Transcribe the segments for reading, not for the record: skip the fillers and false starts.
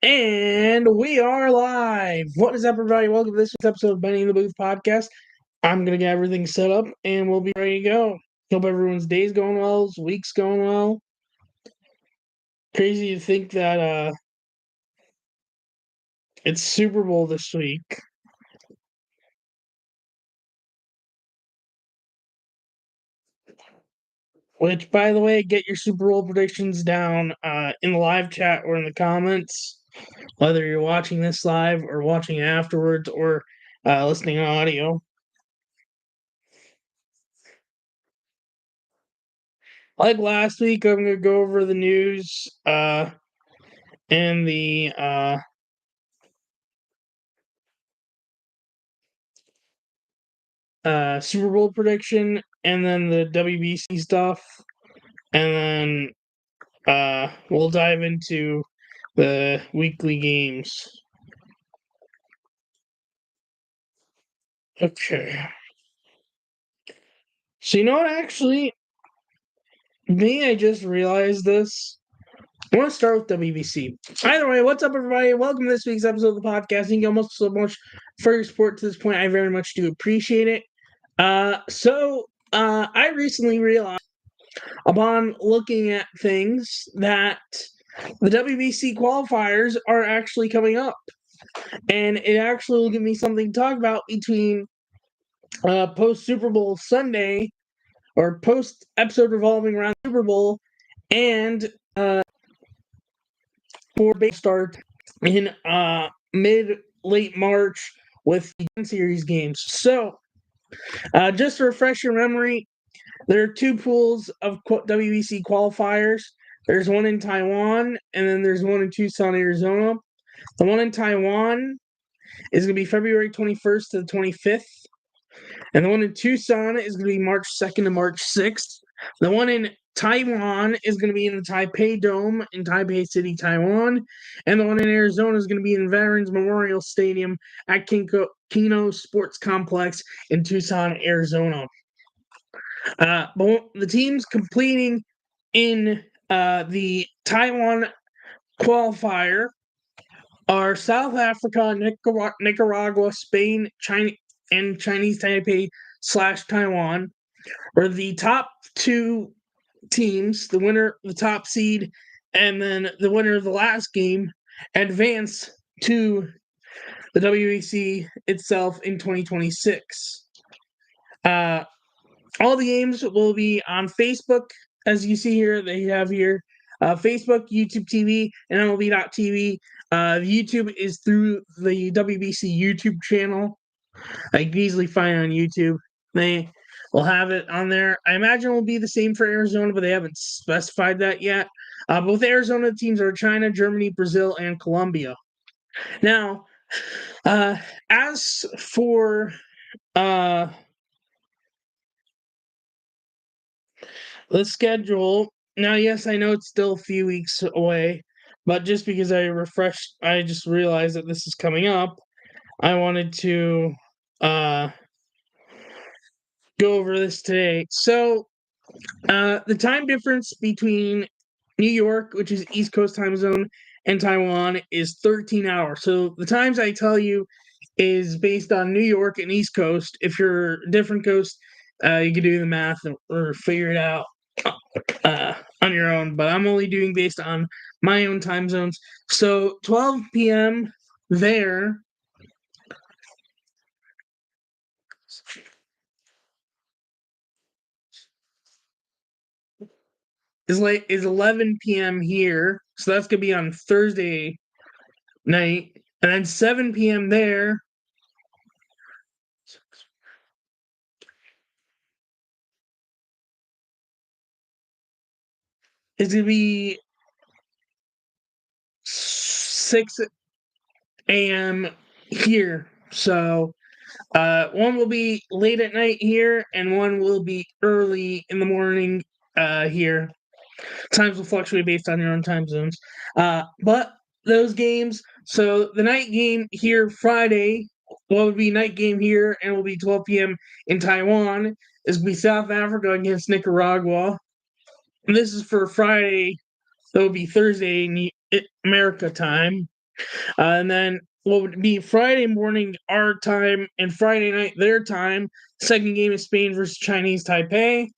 And we are live. What is up, everybody? Welcome to this week's episode of Benny in the Booth podcast. I'm going to get everything set up and we'll be ready to go. Hope everyone's day's going well, week's going well. Crazy to think that it's Super Bowl this week. Which, by the way, get your Super Bowl predictions down in the live chat or in the comments, whether you're watching this live or watching it afterwards or listening on audio. Like last week, I'm going to go over the news and the Super Bowl prediction, and then the WBC stuff, and then we'll dive into the weekly games. Okay. So you know what, actually, I just realized this. I want to start with WBC. Either way, what's up, everybody? Welcome to this week's episode of the podcast. Thank you almost so much for your support to this point. I very much do appreciate it. I recently realized, upon looking at things, that the WBC qualifiers are actually coming up. And it actually will give me something to talk about between post Super Bowl Sunday or post episode revolving around Super Bowl and for big start in late March with the series games. So, just to refresh your memory, there are two pools of WBC qualifiers. There's one in Taiwan, and then there's one in Tucson, Arizona. The one in Taiwan is going to be February 21st to the 25th. And the one in Tucson is going to be March 2nd to March 6th. The one in Taiwan is going to be in the Taipei Dome in Taipei City, Taiwan. And the one in Arizona is going to be in Veterans Memorial Stadium at Kino Sports Complex in Tucson, Arizona. But the teams completing in the Taiwan qualifier are South Africa, Nicaragua, Spain, China, and Chinese Taipei / Taiwan. Where the top two teams, the winner, the top seed, and then the winner of the last game, advance to the WBC itself in 2026. All the games will be on Facebook, as you see here. They have here Facebook, YouTube TV, and MLB.TV. YouTube is through the WBC YouTube channel. I can easily find it on YouTube. They will have it on there. I imagine it will be the same for Arizona, but they haven't specified that yet. Both Arizona teams are China, Germany, Brazil, and Colombia. Now, as for the schedule, now, yes, I know it's still a few weeks away, but just because I just realized that this is coming up, I wanted to go over this today. So, the time difference between New York, which is East Coast time zone, and Taiwan is 13 hours. So the times I tell you is based on New York and East Coast. If you're different coast, you can do the math or figure it out on your own. But I'm only doing based on my own time zones. So 12 p.m. there is 11 p.m. here. So that's gonna be on Thursday night. And then 7 p.m. there is going to be 6 a.m. here. So one will be late at night here, and one will be early in the morning here. Times will fluctuate based on your own time zones. But those games, so the night game here Friday, what would be night game here and will be 12 p.m. in Taiwan, is going to be South Africa against Nicaragua. And this is for Friday. That would be Thursday in America time. And then what would be Friday morning our time and Friday night their time. Second game is Spain versus Chinese Taipei.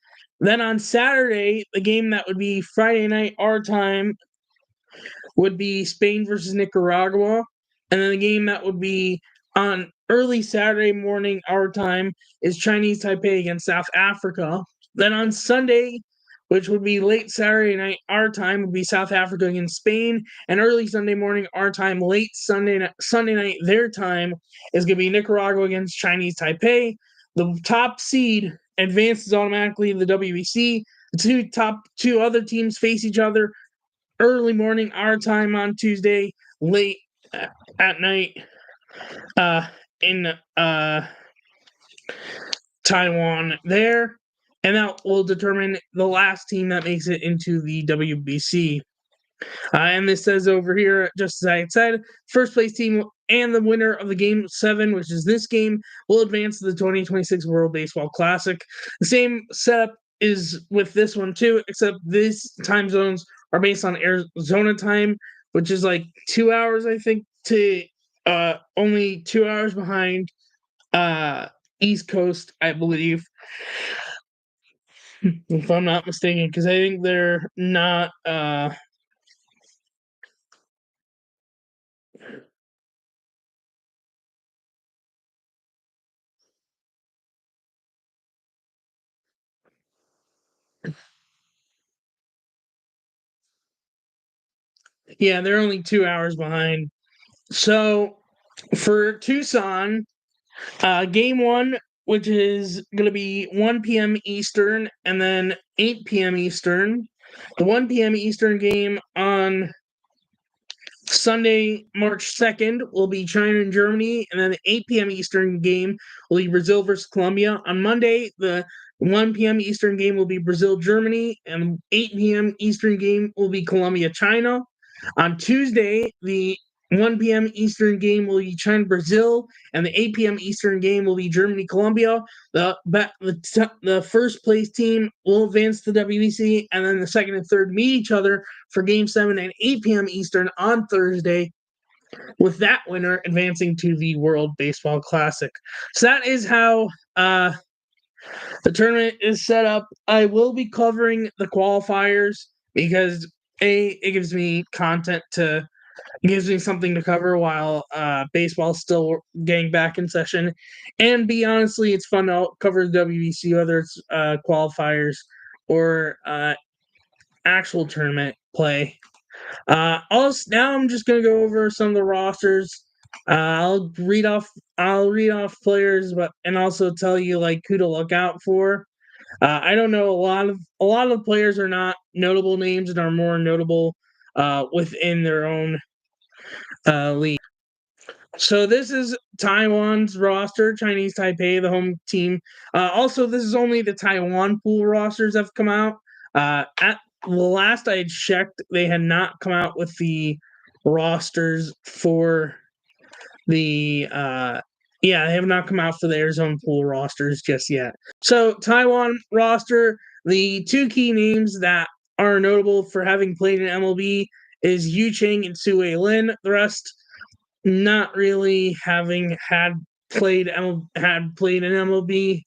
Then on Saturday, the game that would be Friday night our time would be Spain versus Nicaragua. And then the game that would be on early Saturday morning our time is Chinese Taipei against South Africa. Then on Sunday, which would be late Saturday night our time, would be South Africa against Spain. And early Sunday morning our time, late Sunday night their time, is going to be Nicaragua against Chinese Taipei. The top seed advances automatically to the WBC. The top two other teams face each other early morning our time on Tuesday, late at night in Taiwan there. And that will determine the last team that makes it into the WBC. And this says over here, just as I had said, first place team and the winner of the Game 7, which is this game, will advance to the 2026 World Baseball Classic. The same setup is with this one too, except these time zones are based on Arizona time, which is like 2 hours, I think, to only 2 hours behind East Coast, I believe, if I'm not mistaken, because I think they're not yeah, they're only 2 hours behind. So for Tucson, game 1, which is going to be 1 p.m. Eastern and then 8 p.m. Eastern. The 1 p.m. Eastern game on Sunday, March 2nd, will be China and Germany, and then the 8 p.m. Eastern game will be Brazil versus Colombia. On Monday, the 1 p.m. Eastern game will be Brazil, Germany, and 8 p.m. Eastern game will be Colombia, China. On Tuesday, the 1 p.m. Eastern game will be China, Brazil, and the 8 p.m. Eastern game will be Germany, Colombia. The first place team will advance to the WBC, and then the second and third meet each other for Game 7 at 8 p.m. Eastern on Thursday, with that winner advancing to the World Baseball Classic. So that is how the tournament is set up. I will be covering the qualifiers because it gives me content to gives me something to cover while baseball's still getting back in session. And be honestly, it's fun to cover the WBC, whether it's qualifiers or actual tournament play. Also, now I'm just gonna go over some of the rosters. I'll read off players, and also tell you like who to look out for. I don't know, a lot of players are not notable names and are more notable within their own league. So this is Taiwan's roster, Chinese Taipei, the home team. Also, this is only the Taiwan pool rosters that have come out. At the last I had checked, they had not come out with the rosters for the they have not come out for the Arizona pool rosters just yet. So Taiwan roster, the two key names that are notable for having played in MLB is Yu Chang and Sue Lin. The rest not really having played in MLB,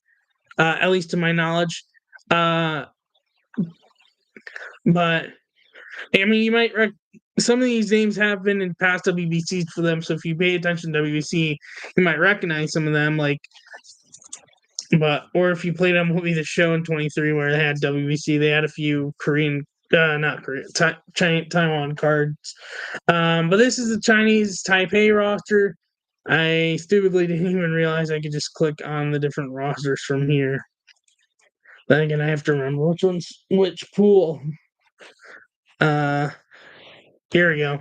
at least to my knowledge. But I mean, you might some of these names have been in past WBCs for them. So if you pay attention to WBC, you might recognize some of them. Or if you played MLB The Show in 23, where they had WBC, they had a few Taiwan cards. But this is the Chinese Taipei roster. I stupidly didn't even realize I could just click on the different rosters from here. Then again, I have to remember which pool. Here we go.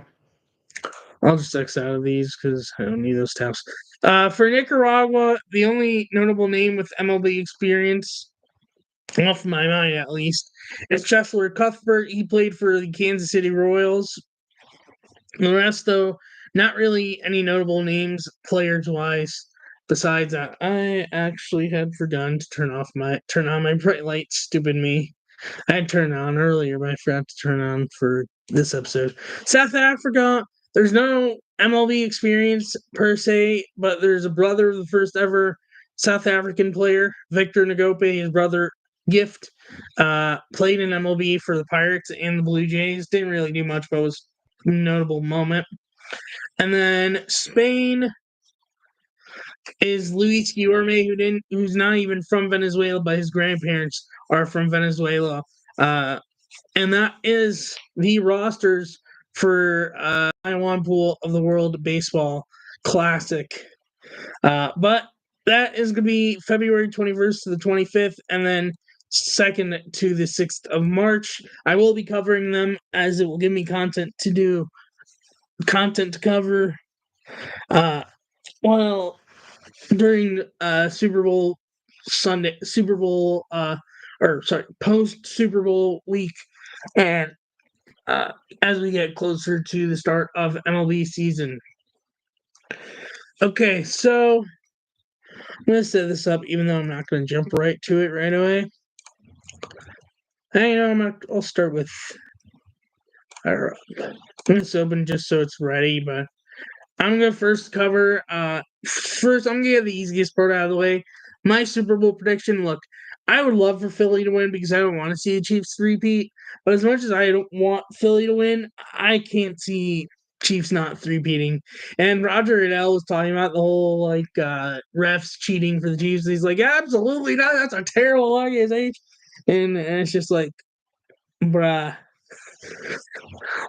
I'll just X out of these because I don't need those tabs. For Nicaragua, the only notable name with MLB experience, off my mind at least, is Chesler Cuthbert. He played for the Kansas City Royals. The rest, though, not really any notable names players-wise. Besides that, I actually had forgotten to turn on my bright light. Stupid me. I had turned on earlier, but I forgot to turn on for this episode. South Africa, there's no MLB experience per se, but there's a brother of the first ever South African player, Victor Nagope. His brother, Gift, played in MLB for the Pirates and the Blue Jays. Didn't really do much, but was a notable moment. And then Spain is Luis Guilherme, who's not even from Venezuela, but his grandparents are from Venezuela. And that is the rosters for Taiwan Pool of the World Baseball Classic. But that is going to be February 21st to the 25th, and then 2nd to the 6th of March. I will be covering them as it will give me content to cover. During Super Bowl Sunday, post Super Bowl week, and as we get closer to the start of MLB season. Okay, so I'm going to set this up, even though I'm not going to jump right to it right away. I'll start with this open just so it's ready, but I'm going to first cover, I'm going to get the easiest part out of the way. My Super Bowl prediction, look, I would love for Philly to win because I don't want to see the Chiefs three-peat, but as much as I don't want Philly to win, I can't see Chiefs not three-peating. And Roger Goodell was talking about the whole, refs cheating for the Chiefs. He's like, absolutely not, that's a terrible organization. And it's just like, bruh.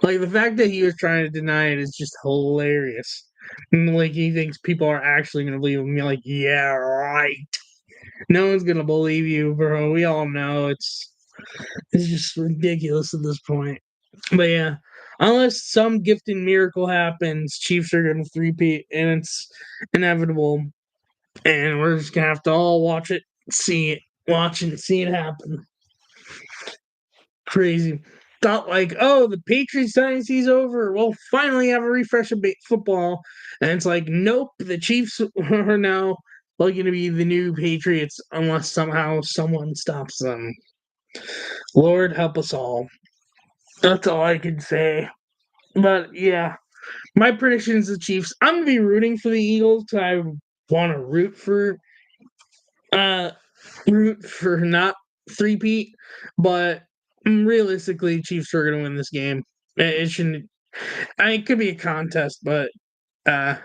Like, the fact that he was trying to deny it is just hilarious. And, he thinks people are actually going to believe him. And you're like, yeah, right. No one's going to believe you, bro. We all know it's just ridiculous at this point. But, yeah, unless some gifting miracle happens, Chiefs are going to three-peat, and it's inevitable. And we're just going to have to all watch and see it happen. Crazy. Thought the Patriots dynasty's over. We'll finally have a refresh of football. And it's like, nope, the Chiefs are now going to be the new Patriots unless somehow someone stops them. Lord help us all. That's all I can say. But yeah, my prediction is the Chiefs. I'm going to be rooting for the Eagles because I want to root for not three-peat, but realistically, Chiefs are going to win this game. It shouldn't. It could be a contest, but and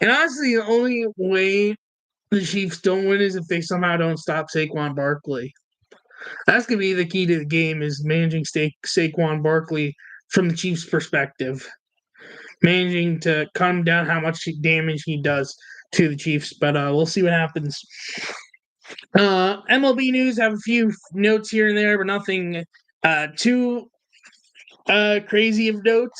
honestly, the only way the Chiefs don't win is if they somehow don't stop Saquon Barkley. That's going to be the key to the game: is managing Saquon Barkley from the Chiefs' perspective, managing to calm down how much damage he does to the Chiefs. But we'll see what happens. MLB news, have a few notes here and there, but nothing too crazy of note.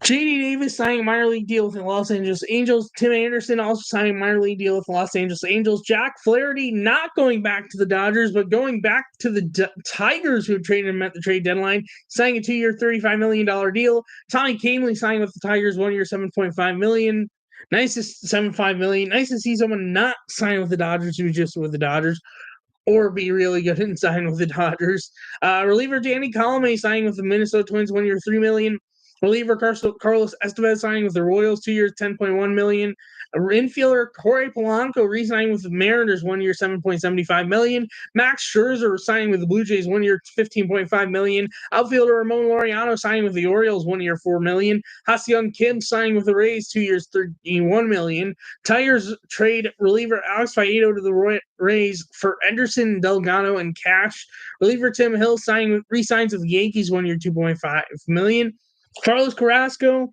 J.D. Davis signing a minor league deal with the Los Angeles Angels. Tim Anderson also signing a minor league deal with the Los Angeles Angels. Jack Flaherty not going back to the Dodgers, but going back to the Tigers, who traded him at the trade deadline, signing a 2-year, $35 million deal. Tommy Kahnle signing with the Tigers, 1 year, $7.5 million. Nice to $7.5 million. Nice to see someone not sign with the Dodgers who's just with the Dodgers, or be really good and sign with the Dodgers. Reliever Danny Colomé signing with the Minnesota Twins, 1 year, $3 million. Reliever Carlos Estevez signing with the Royals, 2 years, $10.1 million. Infielder Jorge Polanco re-signing with the Mariners, 1 year, $7.75 million. Max Scherzer signing with the Blue Jays, 1 year, $15.5 million. Outfielder Ramon Laureano signing with the Orioles, 1 year, $4 million. Ha-Seong Kim signing with the Rays, 2 years, $31 million. Tigers trade reliever Alex Faedo to the Rays for Anderson, Delgado, and cash. Reliever Tim Hill re-signs with the Yankees, 1 year, $2.5 million. Carlos Carrasco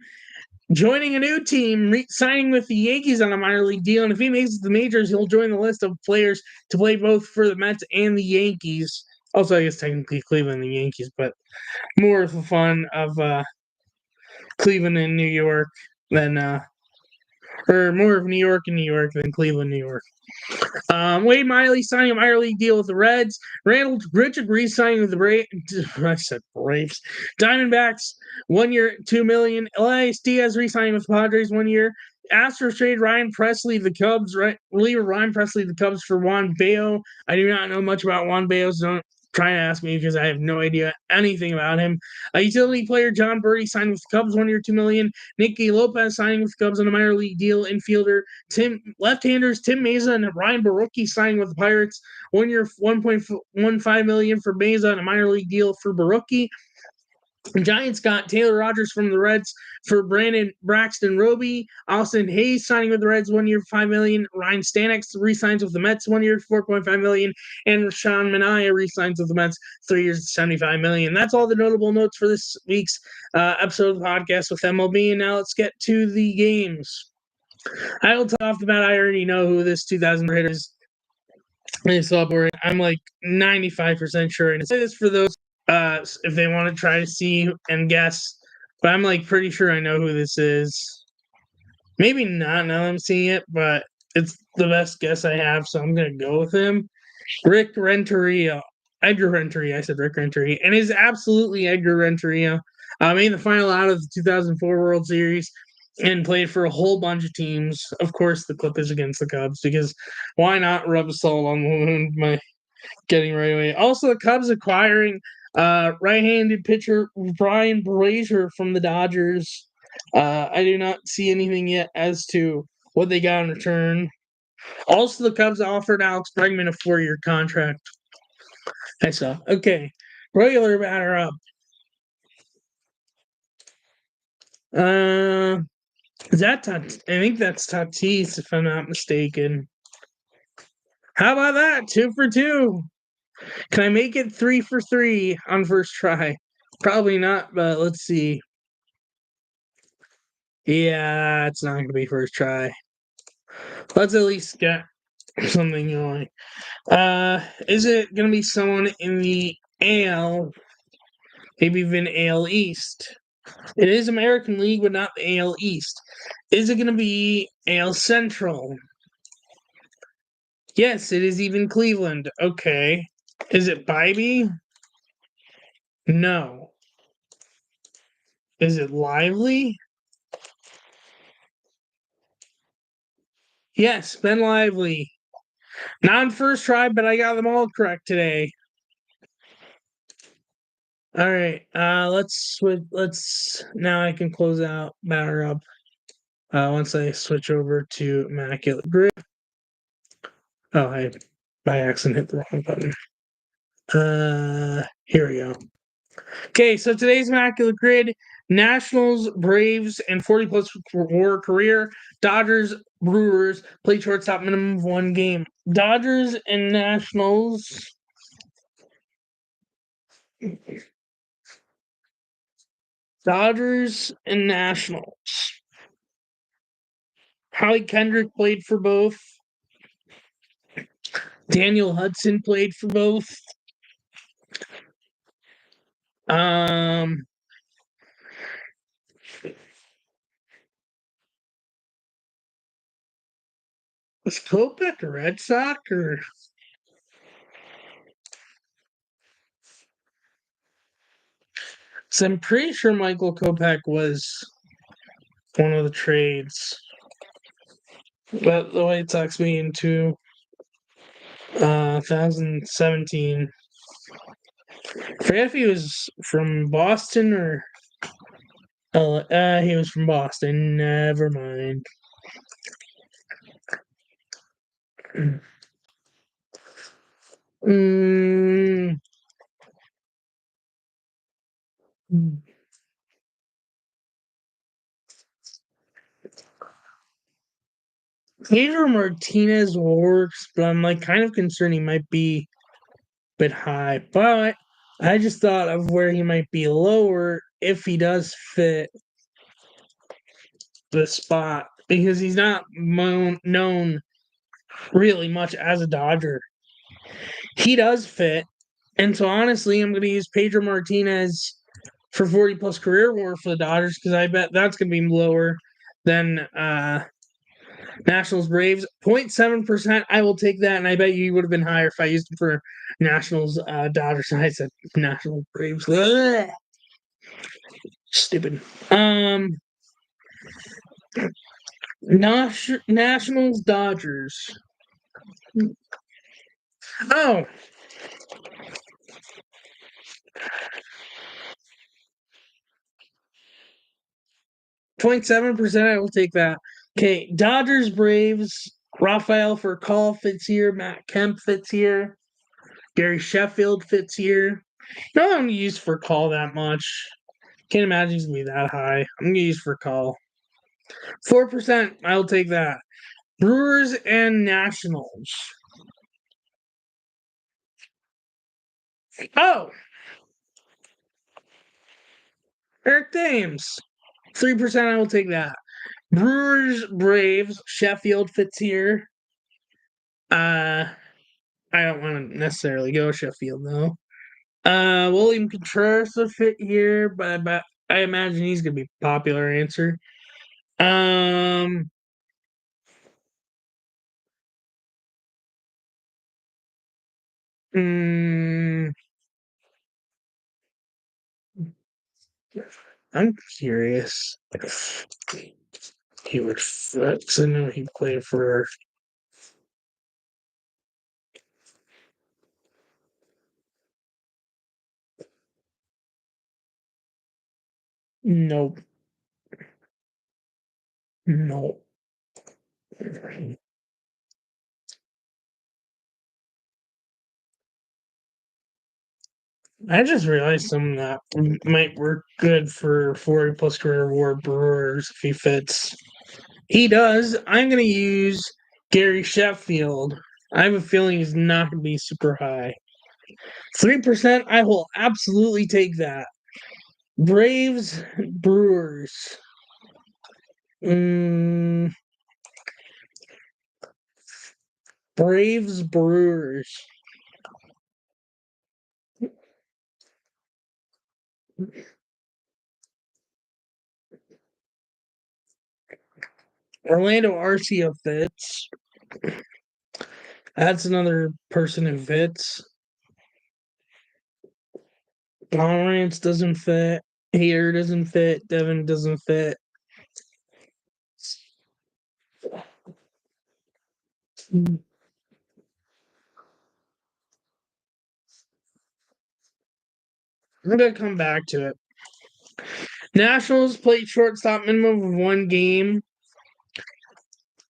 joining a new team, signing with the Yankees on a minor league deal. And if he makes it to the majors, he'll join the list of players to play both for the Mets and the Yankees. Also, I guess technically Cleveland and the Yankees, but more of the fun of Cleveland and New York than or more of New York and New York than Cleveland, New York. Wade Miley signing a minor league deal with the Reds. Randall Richard re-signing with the Braves. Diamondbacks, 1 year, $2 million. Elias Diaz re-signing with the Padres, 1 year. Astros trade Ryan Presley, the Cubs. Reliever Ryan Presley, the Cubs for Juan Bayo. I do not know much about Juan Bayo, so don't try to ask me because I have no idea anything about him. Utility player John Birdie signed with the Cubs, 1 year, $2 million. Nicky Lopez signing with the Cubs on a minor league deal. Infielder left-handers Tim Meza and Ryan Barucki signing with the Pirates, 1 year, $1.15 million for Meza and a minor league deal for Barucki. Giants got Taylor Rogers from the Reds for Brandon Braxton Roby. Austin Hayes signing with the Reds, 1 year, $5 million. Ryan Stanek re-signs with the Mets, 1 year, $4.5 million. And Sean Manaea re-signs with the Mets, 3 years, $75 million. That's all the notable notes for this week's episode of the podcast with MLB. And now let's get to the games. I will tell off the bat, I already know who this 2000 hitter is. I'm like 95% sure. And I say this for those if they want to try to see and guess, but I'm like pretty sure I know who this is. Maybe not now that I'm seeing it, but it's the best guess I have, so I'm gonna go with him. Rick Renteria. Edgar Renteria. I said Rick Renteria. And it's absolutely Edgar Renteria. Made the final out of the 2004 World Series and played for a whole bunch of teams. Of course, the clip is against the Cubs because why not rub salt on the wound by getting right away? Also, the Cubs acquiring right-handed pitcher Brian Brazier from the Dodgers. I do not see anything yet as to what they got in return. Also, the Cubs offered Alex Bregman a 4-year contract. I saw. Okay. Regular batter up. Is that I think that's Tatis, if I'm not mistaken. How about that? 2 for 2. Can I make it 3 for 3 on first try? Probably not, but let's see. Yeah, it's not going to be first try. Let's at least get something going. Is it going to be someone in the AL? Maybe even AL East. It is American League, but not the AL East. Is it going to be AL Central? Yes, it is even Cleveland. Okay. Is it BITBE? No. Is it Lively? Yes, Ben Lively. Not on first try, but I got them all correct today. All right. Let's now I can close out batter up. Once I switch over to Immaculate Grid. Oh, I by accident hit the wrong button. Here we go. Okay, so today's Immaculate Grid: Nationals, Braves, and 40-plus WAR career. Dodgers, Brewers play shortstop minimum of 1 game. Dodgers and Nationals. Dodgers and Nationals. Howie Kendrick played for both. Daniel Hudson played for both. Was Kopech a Red Sox or? So I'm pretty sure Michael Kopech was one of the trades. But the White Sox being into 2017. I forget if he was from Boston or he was from Boston. Never mind. Pedro Martinez works, but I'm like kind of concerned he might be a bit high. But I just thought of where he might be lower if he does fit the spot because he's not known really much as a Dodger. He does fit. And so honestly, I'm going to use Pedro Martinez for 40-plus career WAR for the Dodgers because I bet that's going to be lower than Nationals Braves. 0.7%. I will take that, and I bet you would have been higher if I used it for Nationals Dodgers. I said Nationals Braves. Ugh. Stupid. Nationals Dodgers. Oh. .7%, I will take that. Okay, Dodgers, Braves, Rafael Furcal fits here, Matt Kemp fits here, Gary Sheffield fits here. No, I'm gonna use Furcal that much. Can't imagine he's gonna be that high. I'm gonna use Furcal. 4%, I'll take that. Brewers and Nationals. Oh, Eric Thames. 3%, I will take that. Brewers, Braves, Sheffield fits here. I don't want to necessarily go Sheffield though. William Contreras will fit here, but I imagine he's gonna be a popular answer. Um, mm, I'm curious if he would fit. 'Cause I know he played for. Nope. Nope. I just realized something that might work good for 40 plus career war Brewers if he fits. He does. I'm going to use Gary Sheffield. I have a feeling he's not going to be super high. 3%, I will absolutely take that. Braves, Brewers. Mm, Braves, Brewers. Orlando Arcia fits. That's another person who fits. Pomerantz doesn't fit. Hader doesn't fit. Devin doesn't fit. I'm gonna come back to it. Nationals played shortstop minimum of one game.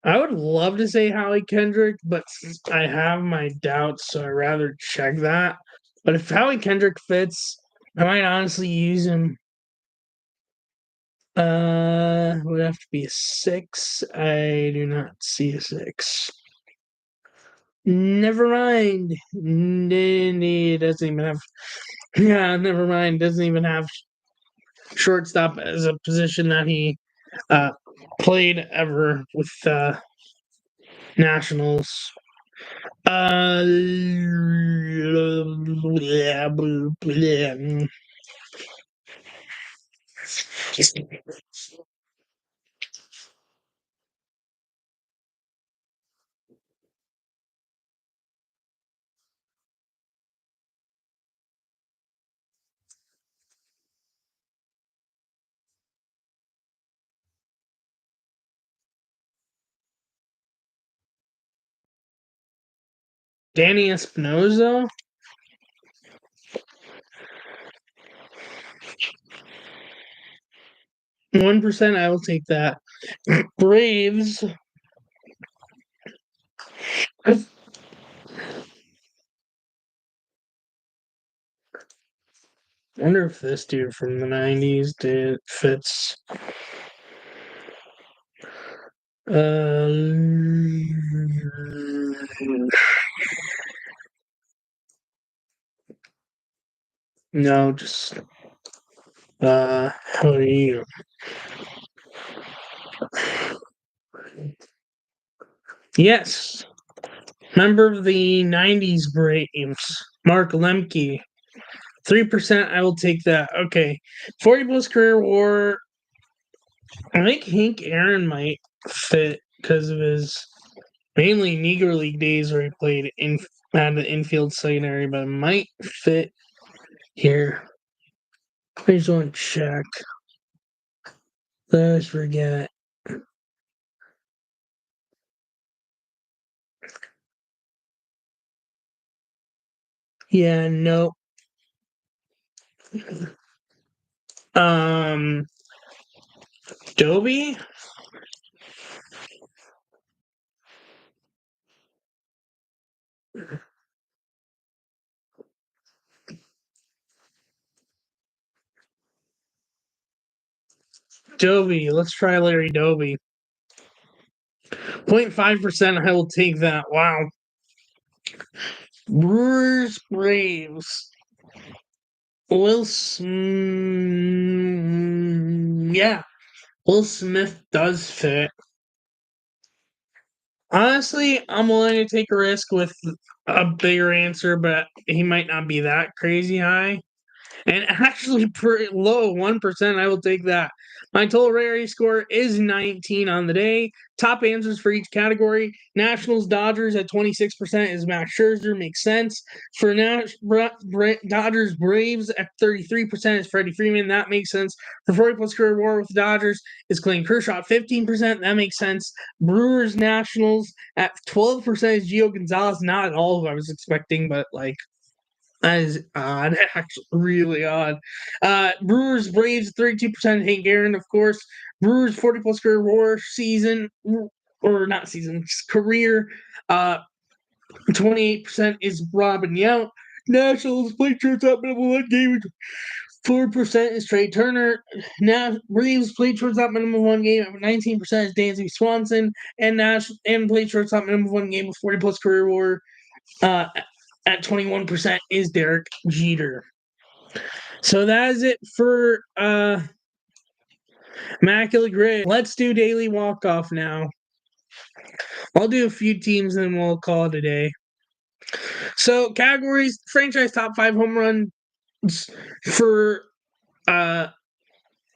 I would love to say Howie Kendrick, but I have my doubts, so I'd rather check that. But if Howie Kendrick fits, I might honestly use him. Would have to be a 6. I do not see a 6. Never mind. It doesn't even have. Yeah, never mind. Doesn't even have shortstop as a position that he uh, played ever with Nationals. Danny Espinosa. 1%, I will take that. Braves. I wonder if this dude from the 90s fits. No, just how do you? Yes, member of the 90s Braves, Mark Lemke. 3%, I will take that. Okay. 40 plus career war. I think Hank Aaron might fit because of his mainly Negro League days where he played in at the infield secondary, but it might fit here. I just want to check. Let's forget. Yeah, no. Dobie? Dobie. Let's try Larry Dobie. 0.5%. I will take that. Wow. Brewers, Braves. Will yeah. Will Smith does fit. Honestly, I'm willing to take a risk with a bigger answer, but he might not be that crazy high. And actually pretty low, 1%. I will take that. My total rarity score is 19 on the day. Top answers for each category. Nationals Dodgers at 26% is Max Scherzer. Makes sense. For Dodgers Braves at 33% is Freddie Freeman. That makes sense. For 40 plus career WAR with Dodgers is Clayton Kershaw at 15%. That makes sense. Brewers Nationals at 12% is Gio Gonzalez. Not at all who I was expecting, but like that is odd. Actually, really odd. Brewers, Braves, 32% Hank Aaron, of course. Brewers, 40 plus career WAR season, or not season, career. 28% is Robin Yount. Nationals play shortstop minimum one game. 4% is Trey Turner. Now Braves played shortstop minimum one game. 19% is Dansby Swanson, and played shortstop minimum one game with 40 plus career WAR. At 21% is Derek Jeter. So that is it for Immaculate Grid. Let's do daily walk-off now. I'll do a few teams and then we'll call it a day. So categories, franchise top 5 home runs for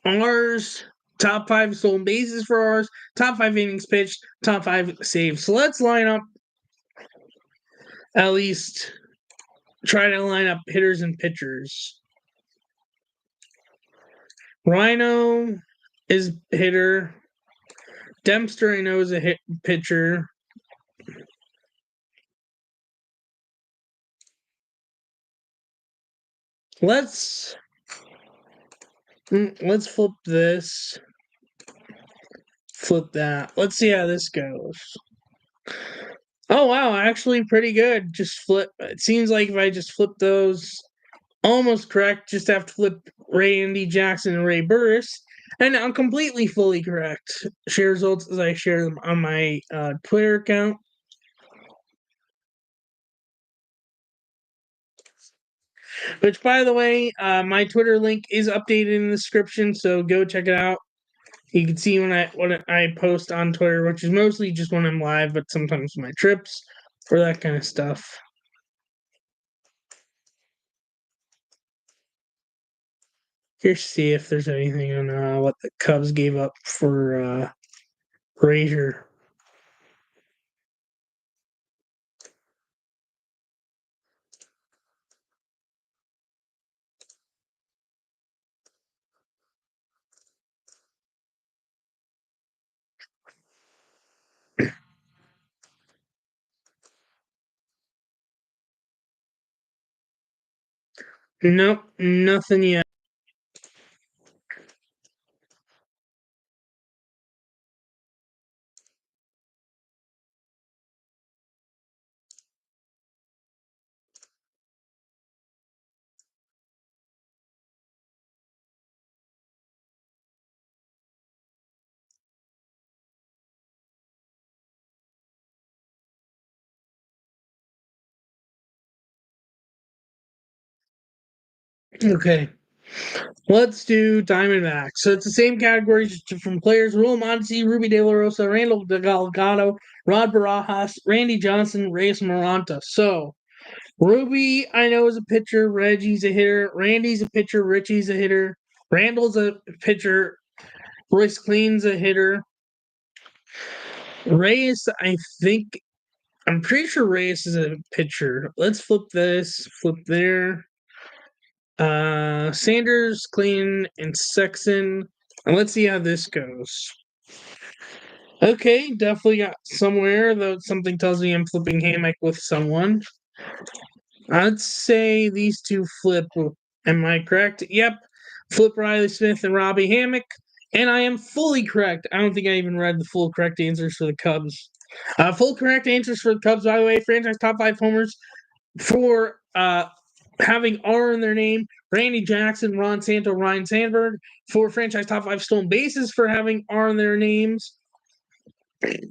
ours, top 5 stolen bases for ours, top 5 innings pitched, top 5 saves. So let's line up at least try to line up hitters and pitchers. Rhino is hitter. Dempster, I know, is a pitcher. Let's flip this. Flip that. Let's see how this goes. Oh wow, actually pretty good. Just flip. It seems like if I just flip those, almost correct. Just have to flip Randy Jackson and Ray Burris, and I'm completely fully correct. Share results as I share them on my Twitter account. Which, by the way, my Twitter link is updated in the description, so go check it out. You can see when I post on Twitter, which is mostly just when I'm live, but sometimes my trips or that kind of stuff. Here's to see if there's anything on what the Cubs gave up for Frazier. Nope, nothing yet. Okay. Let's do Diamondbacks. So it's the same categories from players: Will Mondesi, Ruby De La Rosa, Randall Delgado, Rod Barajas, Randy Johnson, Reyes Maranta. So Ruby, I know, is a pitcher. Reggie's a hitter. Randy's a pitcher. Richie's a hitter. Randall's a pitcher. Royce Clean's a hitter. Reyes, I'm pretty sure Reyes is a pitcher. Let's flip this. Flip there. Sanders, Clean, and Sexton. And let's see how this goes. Okay, definitely got somewhere, though something tells me I'm flipping hammock with someone. I'd say these two flip Am I correct? Yep. Flip Riley Smith and Robbie Hammock. And I am fully correct. I don't think I even read the full correct answers for the Cubs. Full correct answers for the Cubs, by the way. Franchise top 5 homers for having R in their name. Randy Jackson, Ron Santo, Ryan Sandberg. For franchise top 5 stolen bases for having R in their names.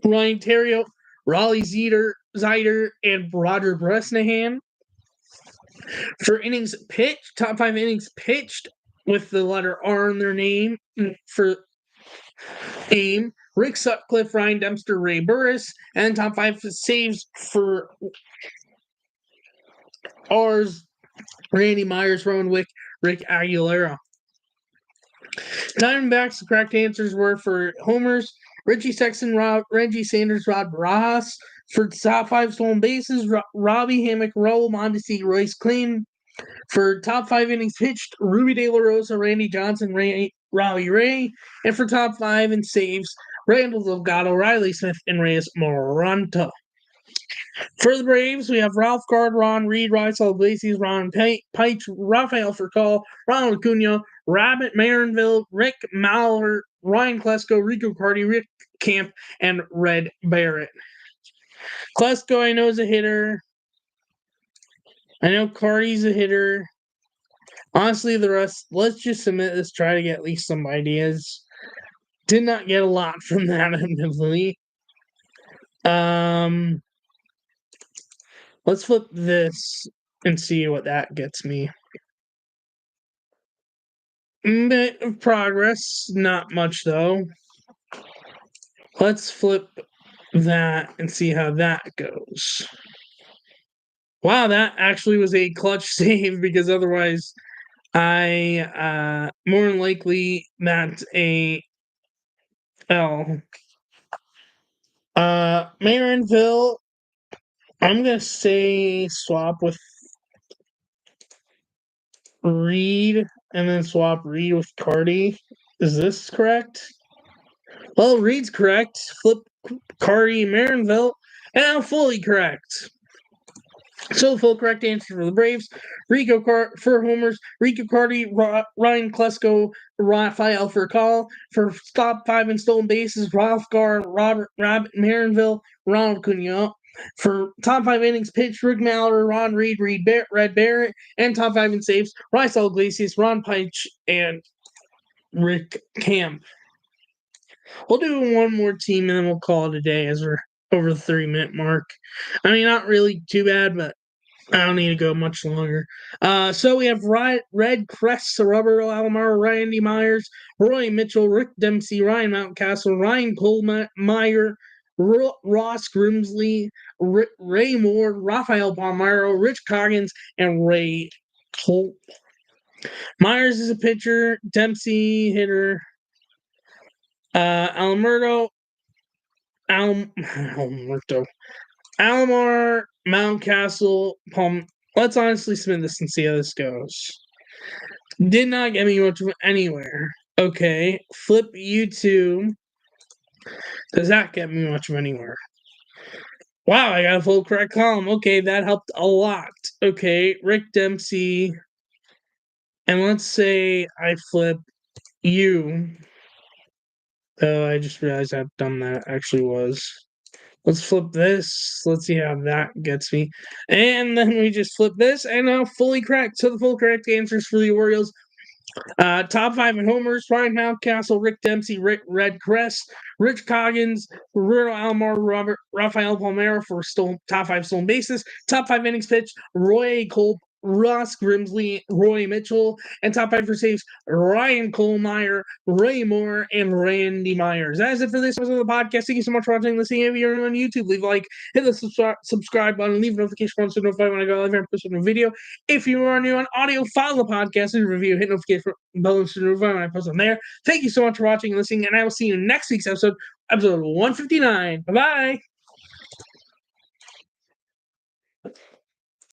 Ryan Theriot, Raleigh Zeider, and Roger Bresnahan. For innings pitched, top 5 innings pitched with the letter R in their name for AIM, Rick Sutcliffe, Ryan Dempster, Ray Burris, and top 5 saves for R's, Randy Myers, Rowan Wick, Rick Aguilera. Diamondbacks, the correct answers were for homers, Richie Sexton, Reggie Sanders, Rod Ross. For top 5 stolen bases, Robbie Hammock, Raul Mondesi, Royce Klein. For top 5 innings pitched, Ruby De La Rosa, Randy Johnson, Raleigh Ray. And for top 5 in saves, Randall Delgado, Riley Smith, and Reyes Moronta. For the Braves, we have Ralph Gard, Ron Reed, Raisel Iglesias, Ron Peitsch, Rafael Furcal, Ronald Acuna, Rabbit Marinville, Rick Mauer, Ryan Klesko, Rico Carty, Rick Camp, and Red Barrett. Klesko, I know, is a hitter. I know Carty's a hitter. Honestly, the rest, let's just submit this, try to get at least some ideas. Did not get a lot from that, admittedly. Let's flip this and see what that gets me. Bit of progress, not much though. Let's flip that and see how that goes. Wow, that actually was a clutch save because otherwise I more than likely that's a L. Marinville, I'm gonna say swap with Reed and then swap Reed with Carty. Is this correct? Well, Reed's correct. Flip Carty, Marinville, and I'm fully correct. So the full correct answer for the Braves, for homers, Rico Carty, Ryan Klesko, Rafael Furcal. For top 5 in stolen bases, Ralph Gard, Rabbit Marinville, Ronald Acuna. For top 5 innings pitched, Rick Mauer, Ron Reed, Red Barrett. And top 5 in saves, Raisel Iglesias, Ron Peitsch, and Rick Camp. We'll do one more team and then we'll call it a day as we're over the 3-minute mark. I mean, not really too bad, but I don't need to go much longer. So we have Red Crest, Roberto Alomar, Randy Myers, Roy Mitchell, Rick Dempsey, Ryan Mountcastle, Ryan Kohlmeyer, Ross Grimsley, Ray Moore, Rafael Palmeiro, Rich Coggins, and Ray Holt. Myers is a pitcher, Dempsey hitter, Alomar, Mountcastle, Palm. Let's honestly spin this and see how this goes. Did not get me much of anywhere. Okay, flip YouTube. Does that get me much of anywhere? Wow, I got a full correct column. Okay, that helped a lot. Okay, Rick Dempsey. And let's say I flip you. Oh, I just realized how dumb that actually was. Let's flip this. Let's see how that gets me. And then we just flip this, and now fully correct. So the full correct answers for the Orioles. Top 5 in homers, Ryan Mountcastle, Rick Dempsey, Red Crest, Rich Coggins, Roberto Alomar, Rafael Palmeiro for top 5 stolen bases, top 5 innings pitched, Roy Culp, Ross Grimsley, Roy Mitchell, and top 5 for saves, Ryan Kohlmeyer, Ray Moore, and Randy Myers. That is it for this episode of the podcast. Thank you so much for watching and listening. If you're on YouTube, leave a like, hit the subscribe button, leave a notification button so notified when I go live and post a new video. If you are new on audio, follow the podcast and review, hit notification button so notified when I post on there. Thank you so much for watching and listening, and I will see you in next week's episode 159. Bye-bye.